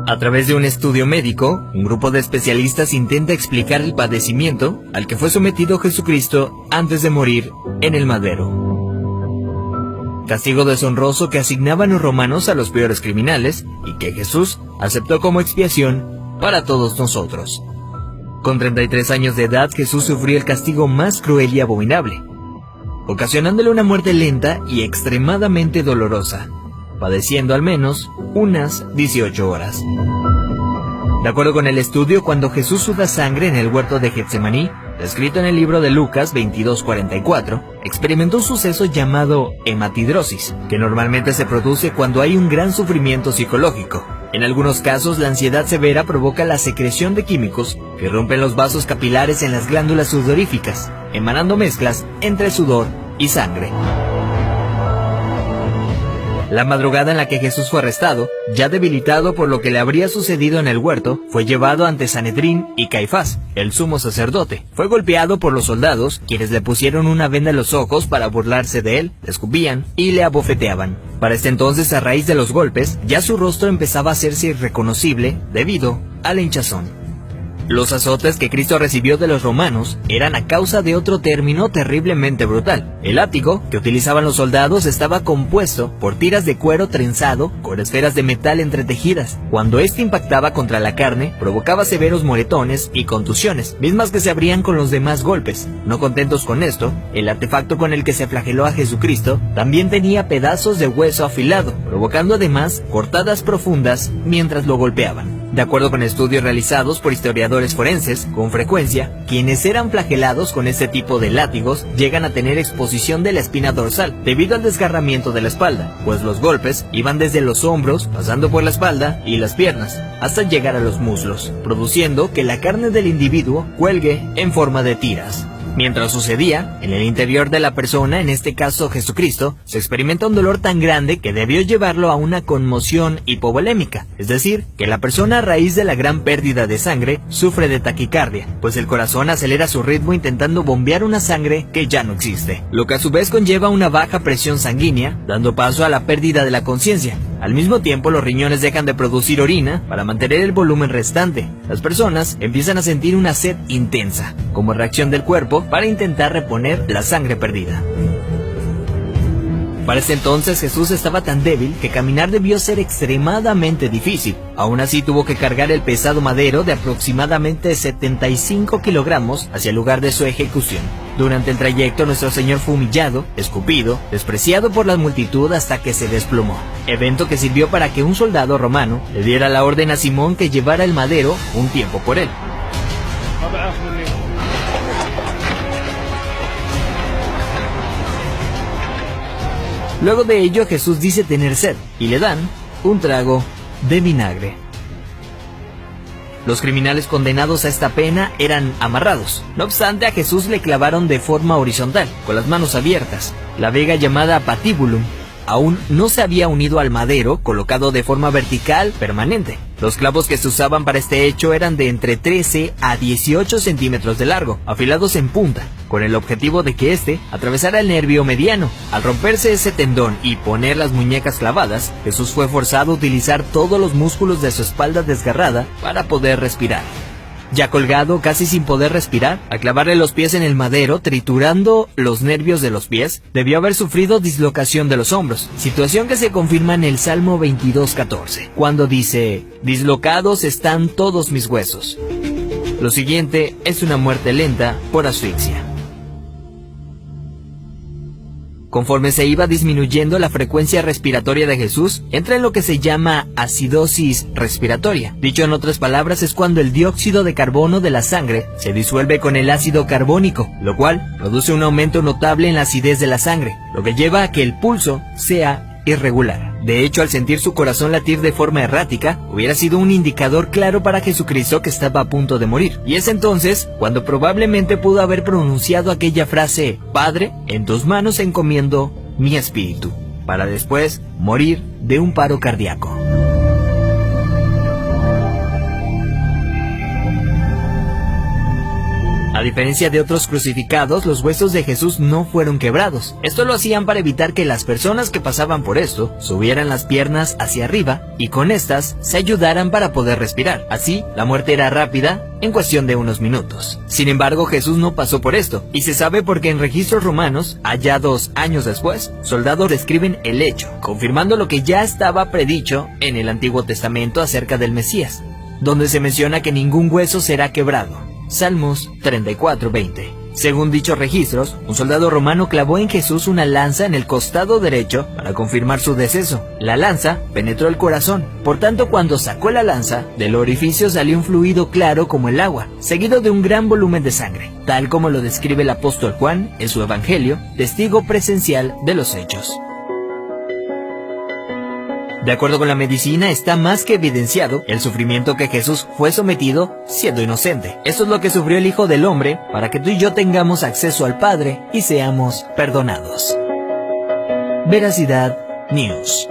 A través de un estudio médico, un grupo de especialistas intenta explicar el padecimiento al que fue sometido Jesucristo antes de morir en el madero. Castigo deshonroso que asignaban los romanos a los peores criminales y que Jesús aceptó como expiación para todos nosotros. Con 33 años de edad, Jesús sufrió el castigo más cruel y abominable, ocasionándole una muerte lenta y extremadamente dolorosa, padeciendo al menos unas 18 horas. De acuerdo con el estudio, cuando Jesús suda sangre en el huerto de Getsemaní, descrito en el libro de Lucas 22:44, experimentó un suceso llamado hematidrosis, que normalmente se produce cuando hay un gran sufrimiento psicológico. En algunos casos, la ansiedad severa provoca la secreción de químicos que rompen los vasos capilares en las glándulas sudoríficas, emanando mezclas entre sudor y sangre. La madrugada en la que Jesús fue arrestado, ya debilitado por lo que le habría sucedido en el huerto, fue llevado ante Sanedrín y Caifás, el sumo sacerdote. Fue golpeado por los soldados, quienes le pusieron una venda en los ojos para burlarse de él, le escupían y le abofeteaban. Para este entonces, a raíz de los golpes, ya su rostro empezaba a hacerse irreconocible debido a la hinchazón. Los azotes que Cristo recibió de los romanos eran a causa de otro término terriblemente brutal. El látigo que utilizaban los soldados estaba compuesto por tiras de cuero trenzado con esferas de metal entretejidas. Cuando este impactaba contra la carne, provocaba severos moretones y contusiones, mismas que se abrían con los demás golpes. No contentos con esto, el artefacto con el que se flageló a Jesucristo también tenía pedazos de hueso afilado, provocando además cortadas profundas mientras lo golpeaban. De acuerdo con estudios realizados por historiadores forenses, con frecuencia, quienes eran flagelados con este tipo de látigos llegan a tener exposición de la espina dorsal debido al desgarramiento de la espalda, pues los golpes iban desde los hombros, pasando por la espalda y las piernas, hasta llegar a los muslos, produciendo que la carne del individuo cuelgue en forma de tiras. Mientras sucedía, en el interior de la persona, en este caso Jesucristo, se experimenta un dolor tan grande que debió llevarlo a una conmoción hipovolémica, es decir, que la persona a raíz de la gran pérdida de sangre sufre de taquicardia, pues el corazón acelera su ritmo intentando bombear una sangre que ya no existe, lo que a su vez conlleva una baja presión sanguínea, dando paso a la pérdida de la conciencia. Al mismo tiempo, los riñones dejan de producir orina para mantener el volumen restante. Las personas empiezan a sentir una sed intensa, como reacción del cuerpo para intentar reponer la sangre perdida. Para ese entonces Jesús estaba tan débil que caminar debió ser extremadamente difícil. Aún así tuvo que cargar el pesado madero de aproximadamente 75 kilogramos hacia el lugar de su ejecución. Durante el trayecto nuestro Señor fue humillado, escupido, despreciado por la multitud hasta que se desplomó. Evento que sirvió para que un soldado romano le diera la orden a Simón que llevara el madero un tiempo por él. Luego de ello Jesús dice tener sed y le dan un trago de vinagre. Los criminales condenados a esta pena eran amarrados. No obstante, a Jesús le clavaron de forma horizontal, con las manos abiertas. La viga llamada patíbulum aún no se había unido al madero, colocado de forma vertical permanente. Los clavos que se usaban para este hecho eran de entre 13 a 18 centímetros de largo, afilados en punta, con el objetivo de que éste atravesara el nervio mediano. Al romperse ese tendón y poner las muñecas clavadas, Jesús fue forzado a utilizar todos los músculos de su espalda desgarrada para poder respirar. Ya colgado, casi sin poder respirar, al clavarle los pies en el madero, triturando los nervios de los pies, debió haber sufrido dislocación de los hombros, situación que se confirma en el Salmo 22:14, cuando dice: «Dislocados están todos mis huesos». Lo siguiente es una muerte lenta por asfixia. Conforme se iba disminuyendo la frecuencia respiratoria de Jesús, entra en lo que se llama acidosis respiratoria. Dicho en otras palabras, es cuando el dióxido de carbono de la sangre se disuelve con el ácido carbónico, lo cual produce un aumento notable en la acidez de la sangre, lo que lleva a que el pulso sea irregular. De hecho, al sentir su corazón latir de forma errática, hubiera sido un indicador claro para Jesucristo que estaba a punto de morir. Y es entonces cuando probablemente pudo haber pronunciado aquella frase: «Padre, en tus manos encomiendo mi espíritu», para después morir de un paro cardíaco. A diferencia de otros crucificados, los huesos de Jesús no fueron quebrados. Esto lo hacían para evitar que las personas que pasaban por esto subieran las piernas hacia arriba y con estas se ayudaran para poder respirar. Así, la muerte era rápida en cuestión de unos minutos. Sin embargo, Jesús no pasó por esto, y se sabe porque en registros romanos, allá 2 años después, soldados describen el hecho, confirmando lo que ya estaba predicho en el Antiguo Testamento acerca del Mesías, donde se menciona que ningún hueso será quebrado. Salmos 34:20. Según dichos registros, un soldado romano clavó en Jesús una lanza en el costado derecho para confirmar su deceso. La lanza penetró el corazón, por tanto cuando sacó la lanza, del orificio salió un fluido claro como el agua, seguido de un gran volumen de sangre, tal como lo describe el apóstol Juan en su Evangelio, testigo presencial de los hechos. De acuerdo con la medicina, está más que evidenciado el sufrimiento que Jesús fue sometido siendo inocente. Esto es lo que sufrió el Hijo del Hombre para que tú y yo tengamos acceso al Padre y seamos perdonados. Veracidad News.